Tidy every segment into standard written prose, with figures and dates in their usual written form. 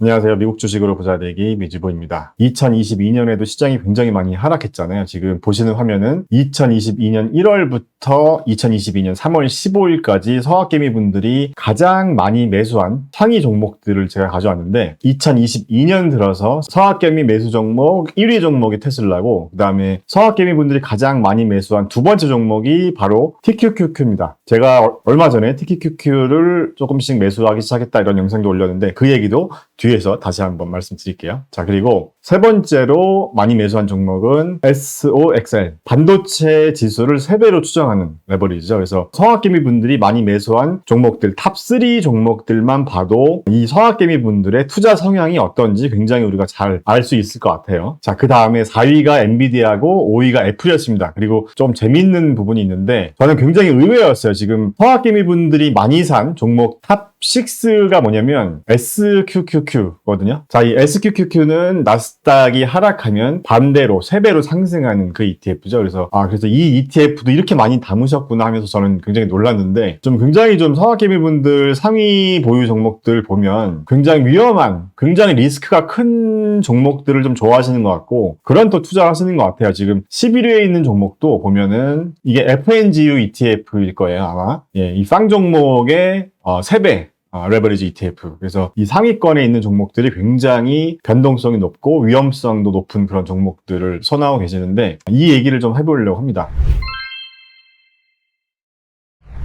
안녕하세요. 미국 주식으로 부자되기 미주보입니다. 2022년에도 시장이 굉장히 많이 하락했잖아요. 지금 보시는 화면은 2022년 1월부터 2022년 3월 15일까지 서학개미 분들이 가장 많이 매수한 상위 종목들을 제가 가져왔는데 2022년 들어서 서학개미 매수 종목 1위 종목이 테슬라고, 그 다음에 서학개미 분들이 가장 많이 매수한 두 번째 종목이 바로 TQQQ입니다. 제가 얼마 전에 TQQQ를 조금씩 매수하기 시작했다 이런 영상도 올렸는데 그 얘기도 뒤에서 다시 한번 말씀드릴게요. 자, 그리고 세 번째로 많이 매수한 종목은 SOXL, 반도체 지수를 3배로 추정하는 레버리지죠. 그래서 서학개미 분들이 많이 매수한 종목들, 탑3 종목들만 봐도 이 서학개미 분들의 투자 성향이 어떤지 굉장히 우리가 잘 알 수 있을 것 같아요. 자, 그 다음에 4위가 엔비디아고 5위가 애플이었습니다. 그리고 좀 재밌는 부분이 있는데 저는 굉장히 의외였어요. 지금 서학개미 분들이 많이 산 종목 탑 6가 뭐냐면 SQQQ거든요. 자, 이 SQQQ는 나스닥이 하락하면 반대로 3배로 상승하는 그 ETF죠. 그래서 이 ETF도 이렇게 많이 담으셨구나 하면서 저는 굉장히 놀랐는데, 굉장히 서학개미 분들 상위 보유 종목들 보면 굉장히 위험한, 굉장히 리스크가 큰 종목들을 좀 좋아하시는 것 같고, 그런 또 투자를 하시는 것 같아요. 지금 11위에 있는 종목도 보면은 이게 FNGU ETF일 거예요, 아마. 예, 이 쌍 종목의 3배 레버리지 ETF. 그래서 이 상위권에 있는 종목들이 굉장히 변동성이 높고 위험성도 높은 그런 종목들을 선호하고 계시는데, 이 얘기를 좀 해보려고 합니다.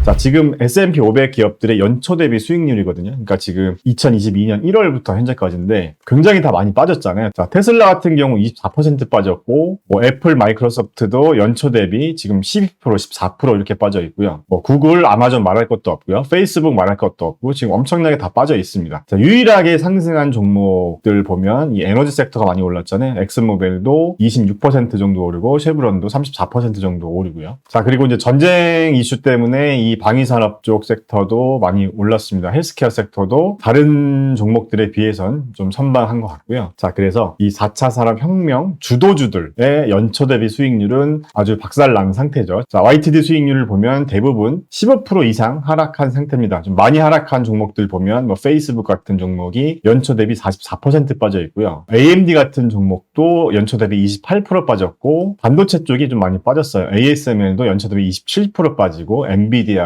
자, 지금 S&P 500 기업들의 연초 대비 수익률이거든요. 그러니까 지금 2022년 1월부터 현재까지인데 굉장히 다 많이 빠졌잖아요. 자, 테슬라 같은 경우 24% 빠졌고, 애플, 마이크로소프트도 연초 대비 지금 12%, 14% 이렇게 빠져 있고요. 구글, 아마존 말할 것도 없고요. 페이스북 말할 것도 없고 지금 엄청나게 다 빠져 있습니다. 자, 유일하게 상승한 종목들 보면 이 에너지 섹터가 많이 올랐잖아요. 엑슨모빌도 26% 정도 오르고 쉐브론도 34% 정도 오르고요. 자, 그리고 이제 전쟁 이슈 때문에 이 방위산업 쪽 섹터도 많이 올랐습니다. 헬스케어 섹터도 다른 종목들에 비해선 좀 선방한 것 같고요. 자, 그래서 이 4차 산업혁명 주도주들의 연초 대비 수익률은 아주 박살난 상태죠. 자, YTD 수익률을 보면 대부분 15% 이상 하락한 상태입니다. 좀 많이 하락한 종목들 보면 페이스북 같은 종목이 연초 대비 44% 빠져 있고요. AMD 같은 종목도 연초 대비 28% 빠졌고, 반도체 쪽이 좀 많이 빠졌어요. ASML도 연초 대비 27% 빠지고, 엔비디아도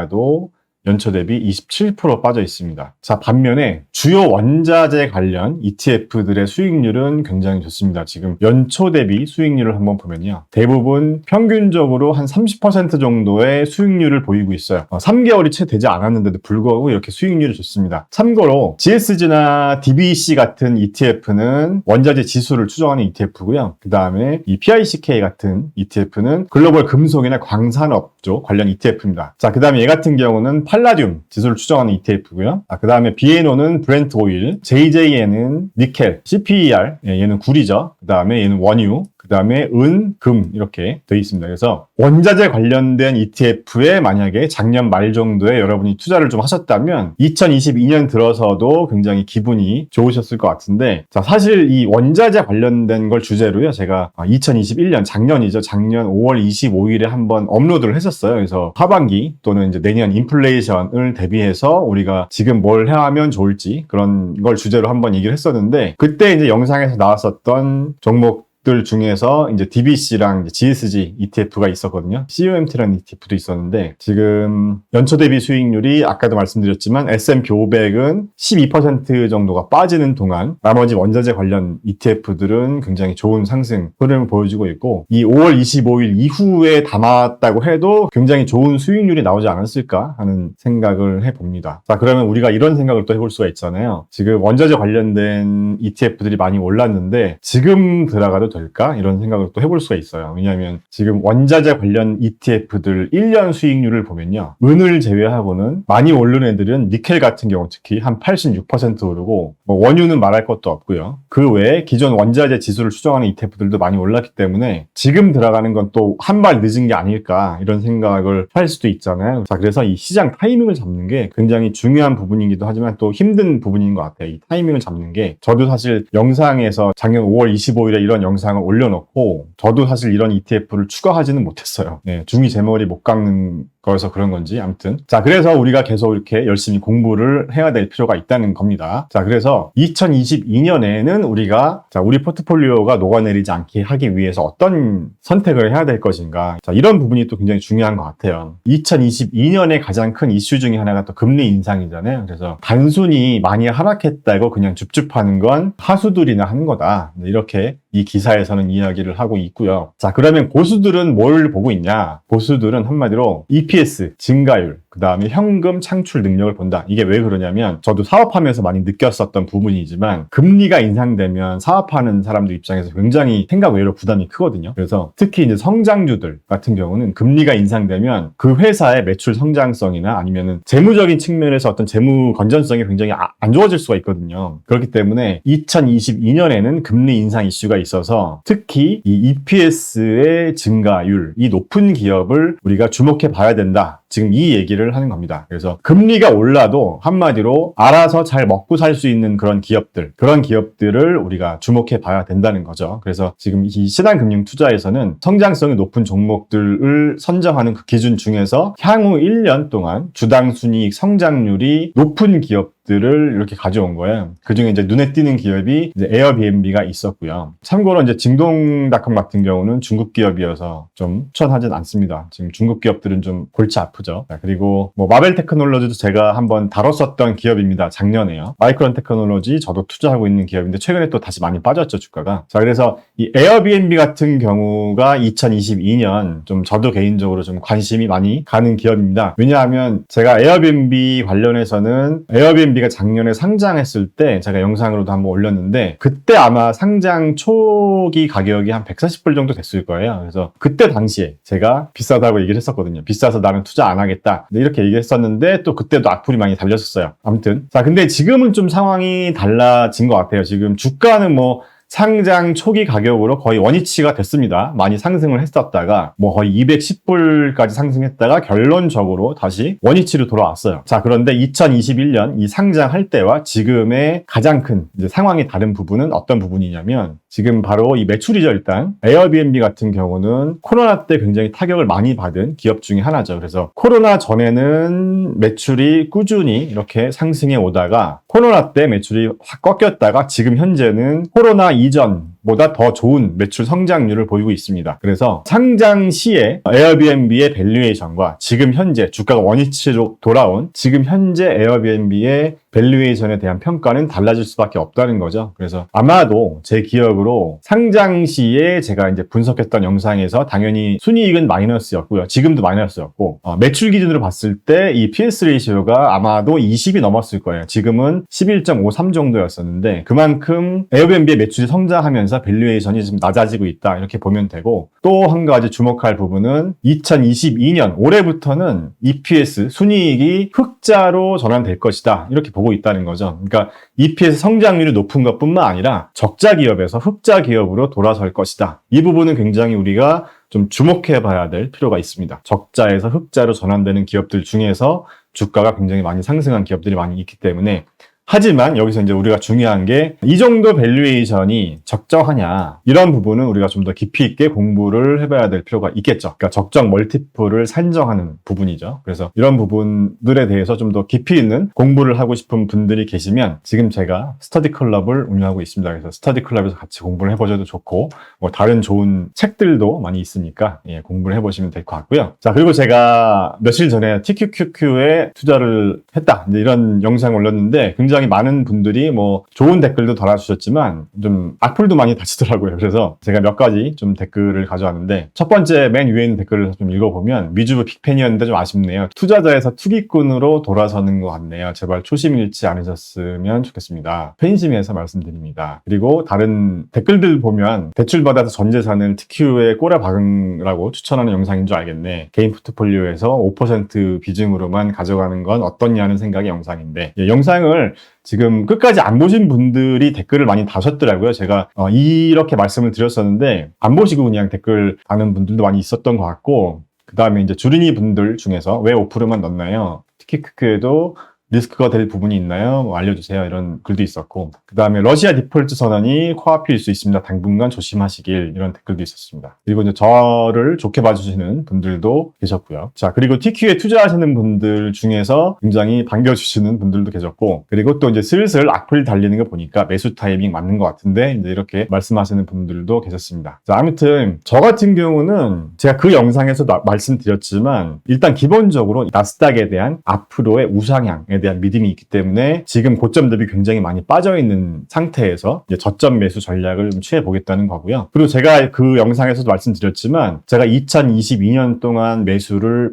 연초 대비 27% 빠져 있습니다. 자, 반면에 주요 원자재 관련 ETF들의 수익률은 굉장히 좋습니다. 지금 연초 대비 수익률을 한번 보면요, 대부분 평균적으로 한 30% 정도의 수익률을 보이고 있어요. 3개월이 채 되지 않았는데도 불구하고 이렇게 수익률이 좋습니다. 참고로 GSG나 DBC 같은 ETF는 원자재 지수를 추정하는 ETF고요. 그 다음에 이 PICK 같은 ETF는 글로벌 금속이나 광산업 쪽 관련 ETF입니다. 자, 그 다음에 얘 같은 경우는 팔라듐 지수를 추정하는 ETF고요. 그 다음에 BNO는 브렌트 오일, JJN은 니켈, CPER, 얘는 구리죠. 그 다음에 얘는 원유, 그 다음에 은, 금 이렇게 되어 있습니다. 그래서 원자재 관련된 ETF에 만약에 작년 말 정도에 여러분이 투자를 좀 하셨다면 2022년 들어서도 굉장히 기분이 좋으셨을 것 같은데, 자, 사실 이 원자재 관련된 걸 주제로요, 제가 2021년 작년이죠. 작년 5월 25일에 한번 업로드를 했었어요. 그래서 하반기 또는 이제 내년 인플레이션을 대비해서 우리가 지금 뭘 해야 하면 좋을지 그런 걸 주제로 한번 얘기를 했었는데, 그때 이제 영상에서 나왔었던 종목 중에서 이제 DBC랑 이제 GSG ETF가 있었거든요. COMT라는 ETF도 있었는데, 지금 연초 대비 수익률이 아까도 말씀드렸지만 S&P 500은 12% 정도가 빠지는 동안 나머지 원자재 관련 ETF들은 굉장히 좋은 상승 흐름을 보여주고 있고, 이 5월 25일 이후에 담았다고 해도 굉장히 좋은 수익률이 나오지 않았을까 하는 생각을 해봅니다. 자, 그러면 우리가 이런 생각을 또 해볼 수가 있잖아요. 지금 원자재 관련된 ETF들이 많이 올랐는데 지금 들어가도 될까? 이런 생각을 또 해볼 수가 있어요. 왜냐하면 지금 원자재 관련 ETF들 1년 수익률을 보면요, 은을 제외하고는 많이 오른 애들은 니켈 같은 경우 특히 한 86% 오르고, 원유는 말할 것도 없고요. 그 외에 기존 원자재 지수를 추정하는 ETF들도 많이 올랐기 때문에 지금 들어가는 건 또 한 발 늦은 게 아닐까 이런 생각을 할 수도 있잖아요. 자, 그래서 이 시장 타이밍을 잡는 게 굉장히 중요한 부분이기도 하지만 또 힘든 부분인 것 같아요. 이 타이밍을 잡는 게. 저도 사실 영상에서 작년 5월 25일에 이런 영상을 올려놓고 저도 사실 이런 ETF를 추가하지는 못했어요. 네, 중이 제 머리 못 깎는 거여서 그런 건지 아무튼 자 그래서 우리가 계속 이렇게 열심히 공부를 해야 될 필요가 있다는 겁니다. 자 그래서 2022년에는 우리가 자 우리 포트폴리오가 녹아내리지 않게 하기 위해서 어떤 선택을 해야 될 것인가 자 이런 부분이 또 굉장히 중요한 것 같아요. 2022년에 가장 큰 이슈 중에 하나가 또 금리 인상이잖아요. 그래서 단순히 많이 하락했다고 그냥 줍줍하는 건 하수들이나 하는 거다 이렇게 이 기사에서는 이야기를 하고 있고요. 자 그러면 고수들은 뭘 보고 있냐? 고수들은 한마디로 EPS 증가율 그 다음에 현금 창출 능력을 본다. 이게 왜 그러냐면 저도 사업하면서 많이 느꼈었던 부분이지만 금리가 인상되면 사업하는 사람들 입장에서 굉장히 생각 외로 부담이 크거든요. 그래서 특히 이제 성장주들 같은 경우는 금리가 인상되면 그 회사의 매출 성장성이나 아니면은 재무적인 측면에서 어떤 재무 건전성이 굉장히 안 좋아질 수가 있거든요. 그렇기 때문에 2022년에는 금리 인상 이슈가 있어서 특히 이 EPS의 증가율, 이 높은 기업을 우리가 주목해 봐야 된다. 지금 이 얘기를 하는 겁니다. 그래서 금리가 올라도 한마디로 알아서 잘 먹고 살 수 있는 그런 기업들을 우리가 주목해 봐야 된다는 거죠. 그래서 지금 이 신한금융 투자에서는 성장성이 높은 종목들을 선정하는 그 기준 중에서 향후 1년 동안 주당 순이익 성장률이 높은 기업들을 이렇게 가져온 거예요. 그 중에 이제 눈에 띄는 기업이 이제 에어비앤비가 있었고요. 참고로 이제 징동닷컴 같은 경우는 중국 기업이어서 좀 추천하진 않습니다. 지금 중국 기업들은 좀 골치 아프죠. 자, 그리고 뭐 마벨 테크놀로지도 제가 한번 다뤘었던 기업입니다. 작년에요. 마이크론 테크놀로지 저도 투자하고 있는 기업인데 최근에 또 다시 많이 빠졌죠, 주가가. 자, 그래서 이 에어비앤비 같은 경우가 2022년 좀 저도 개인적으로 좀 관심이 많이 가는 기업입니다. 왜냐하면 제가 에어비앤비 관련해서는 에어비앤비가 작년에 상장했을 때 제가 영상으로도 한번 올렸는데 그때 아마 상장 초기 가격이 한 140불 정도 됐을 거예요. 그래서 그때 당시에 제가 비싸다고 얘기를 했었거든요. 비싸서 나는 투자 안 하겠다. 이렇게 얘기했었는데 또 그때도 악플이 많이 달렸었어요. 아무튼 자 근데 지금은 좀 상황이 달라진 것 같아요. 지금 주가는 뭐 상장 초기 가격으로 거의 원위치가 됐습니다. 많이 상승을 했었다가 뭐 거의 210불까지 상승했다가 결론적으로 다시 원위치로 돌아왔어요. 자, 그런데 2021년 이 상장할 때와 지금의 가장 큰 이제 상황이 다른 부분은 어떤 부분이냐면 지금 바로 이 매출이죠. 일단 에어비앤비 같은 경우는 코로나 때 굉장히 타격을 많이 받은 기업 중에 하나죠. 그래서 코로나 전에는 매출이 꾸준히 이렇게 상승해 오다가 코로나 때 매출이 확 꺾였다가 지금 현재는 코로나 이전보다 더 좋은 매출 성장률을 보이고 있습니다. 그래서 상장 시에 에어비앤비의 밸류에이션과 지금 현재 주가가 원위치로 돌아온 지금 현재 에어비앤비의 밸류에이션에 대한 평가는 달라질 수밖에 없다는 거죠. 그래서 아마도 제 기억으로 상장 시에 제가 이제 분석했던 영상에서 당연히 순이익은 마이너스였고요. 지금도 마이너스였고 매출 기준으로 봤을 때 이 PS 레이시오가 아마도 20이 넘었을 거예요. 지금은 11.53 정도였었는데 그만큼 에어비앤비의 매출이 성장하면서 밸류에이션이 좀 낮아지고 있다 이렇게 보면 되고 또 한 가지 주목할 부분은 2022년 올해부터는 EPS 순이익이 흑자로 전환될 것이다 이렇게 보고 있다는 거죠. 그러니까 EPS 성장률이 높은 것뿐만 아니라 적자 기업에서 흑자 기업으로 돌아설 것이다. 이 부분은 굉장히 우리가 좀 주목해 봐야 될 필요가 있습니다. 적자에서 흑자로 전환되는 기업들 중에서 주가가 굉장히 많이 상승한 기업들이 많이 있기 때문에 하지만 여기서 이제 우리가 중요한 게 이 정도 밸류에이션이 적정하냐 이런 부분은 우리가 좀 더 깊이 있게 공부를 해봐야 될 필요가 있겠죠. 그러니까 적정 멀티플을 산정하는 부분이죠. 그래서 이런 부분들에 대해서 좀 더 깊이 있는 공부를 하고 싶은 분들이 계시면 지금 제가 스터디 클럽을 운영하고 있습니다. 그래서 스터디 클럽에서 같이 공부를 해보셔도 좋고 뭐 다른 좋은 책들도 많이 있으니까 공부를 해보시면 될 것 같고요. 자 그리고 제가 며칠 전에 TQQQ에 투자를 했다 이제 이런 영상 올렸는데 굉장히 많은 분들이 뭐 좋은 댓글도 달아주셨지만 좀 악플도 많이 다치더라고요. 그래서 제가 몇 가지 좀 댓글을 가져왔는데 첫 번째 맨 위에 있는 댓글을 좀 읽어보면 미주부 빅팬이었는데 좀 아쉽네요. 투자자에서 투기꾼으로 돌아서는 것 같네요. 제발 초심 잃지 않으셨으면 좋겠습니다. 팬심에서 말씀드립니다. 그리고 다른 댓글들 보면 대출받아서 전 재산을 TQ에 꼬라 박으라고 추천하는 영상인 줄 알겠네. 개인 포트폴리오에서 5% 비중으로만 가져가는 건 어떻냐는 생각의 영상인데 영상을 지금 끝까지 안 보신 분들이 댓글을 많이 다셨더라고요. 제가 이렇게 말씀을 드렸었는데 안 보시고 그냥 댓글 다는 분들도 많이 있었던 것 같고 그 다음에 이제 주린이 분들 중에서 왜 5%만 넣나요? TQQ에도 리스크가 될 부분이 있나요? 뭐 알려주세요. 이런 글도 있었고, 그 다음에 러시아 디폴트 선언이 코앞일 수 있습니다. 당분간 조심하시길, 이런 댓글도 있었습니다. 그리고 이제 저를 좋게 봐주시는 분들도 계셨고요. 자, 그리고 TQ에 투자하시는 분들 중에서 굉장히 반겨주시는 분들도 계셨고, 그리고 또 이제 슬슬 악플 달리는 거 보니까 매수 타이밍 맞는 것 같은데, 이제 이렇게 말씀하시는 분들도 계셨습니다. 자, 아무튼 저 같은 경우는 제가 그 영상에서도 말씀드렸지만, 일단 기본적으로 나스닥에 대한 앞으로의 우상향에 대한 믿음이 있기 때문에 지금 고점 대비 굉장히 많이 빠져있는 상태에서 이제 저점 매수 전략을 좀 취해보겠다는 거고요. 그리고 제가 그 영상에서도 말씀드렸지만, 제가 2022년 동안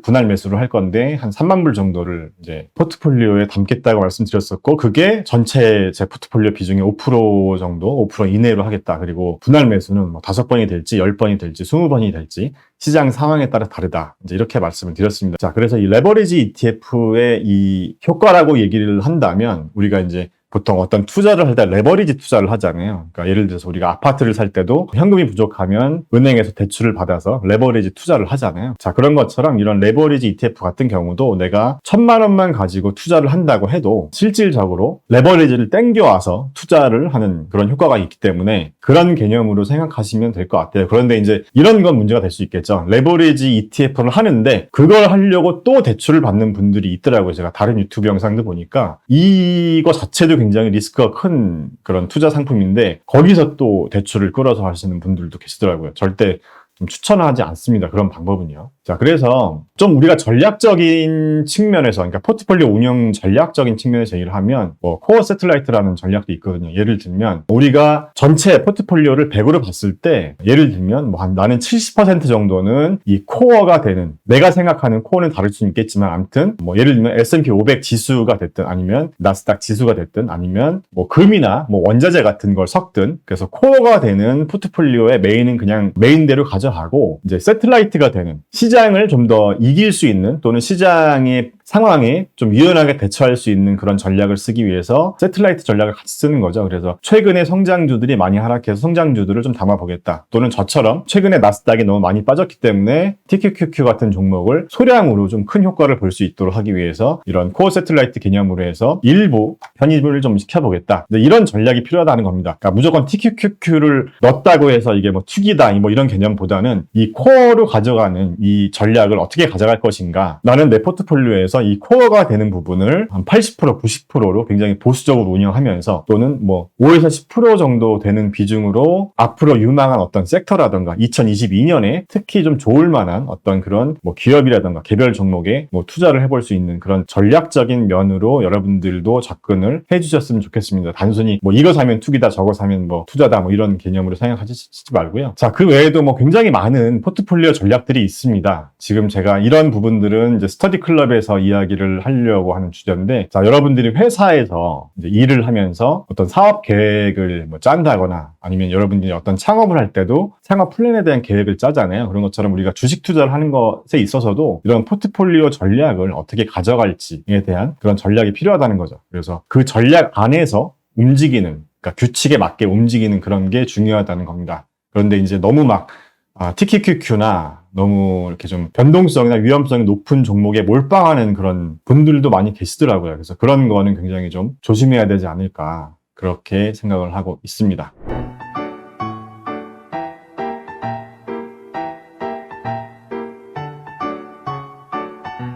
분할 매수를 할 건데 한 3만 불 정도를 이제 포트폴리오에 담겠다고 말씀드렸었고, 그게 전체 제 포트폴리오 비중의 5% 정도, 5% 이내로 하겠다. 그리고 분할 매수는 뭐 5번이 될지 10번이 될지 20번이 될지 시장 상황에 따라 다르다. 이제 이렇게 말씀을 드렸습니다. 자, 그래서 이 레버리지 ETF의 이 효과라고 얘기를 한다면, 우리가 이제 보통 어떤 투자를 할 때 레버리지 투자를 하잖아요. 그러니까 예를 들어서 우리가 아파트를 살 때도 현금이 부족하면 은행에서 대출을 받아서 레버리지 투자를 하잖아요. 자, 그런 것처럼 이런 레버리지 ETF 같은 경우도 내가 1,000만 원만 가지고 투자를 한다고 해도 실질적으로 레버리지를 땡겨와서 투자를 하는 그런 효과가 있기 때문에 그런 개념으로 생각하시면 될 것 같아요. 그런데 이제 이런 건 문제가 될 수 있겠죠. 레버리지 ETF를 하는데 그걸 하려고 또 대출을 받는 분들이 있더라고요. 제가 다른 유튜브 영상도 보니까 이거 자체도 굉장히 리스크가 큰 그런 투자 상품인데 거기서 또 대출을 끌어서 하시는 분들도 계시더라고요. 절대 좀 추천하지 않습니다. 그런 방법은요. 자, 그래서 좀 우리가 전략적인 측면에서, 그러니까 포트폴리오 운영 전략적인 측면에서 얘기를 하면 뭐 코어 세틀라이트라는 전략도 있거든요. 예를 들면 우리가 전체 포트폴리오를 100으로 봤을 때 예를 들면 뭐 나는 70% 정도는 이 코어가 되는, 내가 생각하는 코어는 다를 수는 있겠지만 아무튼 뭐 예를 들면 S&P 500 지수가 됐든 아니면 나스닥 지수가 됐든 아니면 뭐 금이나 뭐 원자재 같은 걸 섞든, 그래서 코어가 되는 포트폴리오의 메인은 그냥 메인대로 가져가고 이제 세틀라이트가 되는, 시장을 좀 더 이길 수 있는 또는 시장의 상황에 좀 유연하게 대처할 수 있는 그런 전략을 쓰기 위해서 세틀라이트 전략을 같이 쓰는 거죠. 그래서 최근에 성장주들이 많이 하락해서 성장주들을 좀 담아보겠다. 또는 저처럼 최근에 나스닥이 너무 많이 빠졌기 때문에 TQQQ 같은 종목을 소량으로 좀 큰 효과를 볼 수 있도록 하기 위해서 이런 코어 세틀라이트 개념으로 해서 일부 편입을 좀 시켜보겠다. 이런 전략이 필요하다는 겁니다. 그러니까 무조건 TQQQ를 넣었다고 해서 이게 뭐 투기다 뭐 이런 개념보다는 이 코어로 가져가는 이 전략을 어떻게 가져갈 것인가. 나는 내 포트폴리오에서 이 코어가 되는 부분을 한 80%, 90%로 굉장히 보수적으로 운영하면서 또는 뭐 5에서 10% 정도 되는 비중으로 앞으로 유망한 어떤 섹터라든가 2022년에 특히 좀 좋을 만한 어떤 그런 뭐 기업이라든가 개별 종목에 뭐 투자를 해볼 수 있는 그런 전략적인 면으로 여러분들도 접근을 해주셨으면 좋겠습니다. 단순히 뭐 이거 사면 투기다, 저거 사면 뭐 투자다 뭐 이런 개념으로 생각하시지 말고요. 자, 그 외에도 뭐 굉장히 많은 포트폴리오 전략들이 있습니다. 지금 제가 이런 부분들은 이제 스터디 클럽에서 이야기를 하려고 하는 주제인데, 자, 여러분들이 회사에서 이제 일을 하면서 어떤 사업 계획을 뭐 짠다거나 아니면 여러분들이 어떤 창업을 할 때도 창업 플랜에 대한 계획을 짜잖아요. 그런 것처럼 우리가 주식 투자를 하는 것에 있어서도 이런 포트폴리오 전략을 어떻게 가져갈지에 대한 그런 전략이 필요하다는 거죠. 그래서 그 전략 안에서 움직이는, 그러니까 규칙에 맞게 움직이는 그런 게 중요하다는 겁니다. 그런데 이제 너무 막 TQQQ나 너무 이렇게 좀 변동성이나 위험성이 높은 종목에 몰빵하는 그런 분들도 많이 계시더라고요. 그래서 그런 거는 굉장히 좀 조심해야 되지 않을까, 그렇게 생각을 하고 있습니다.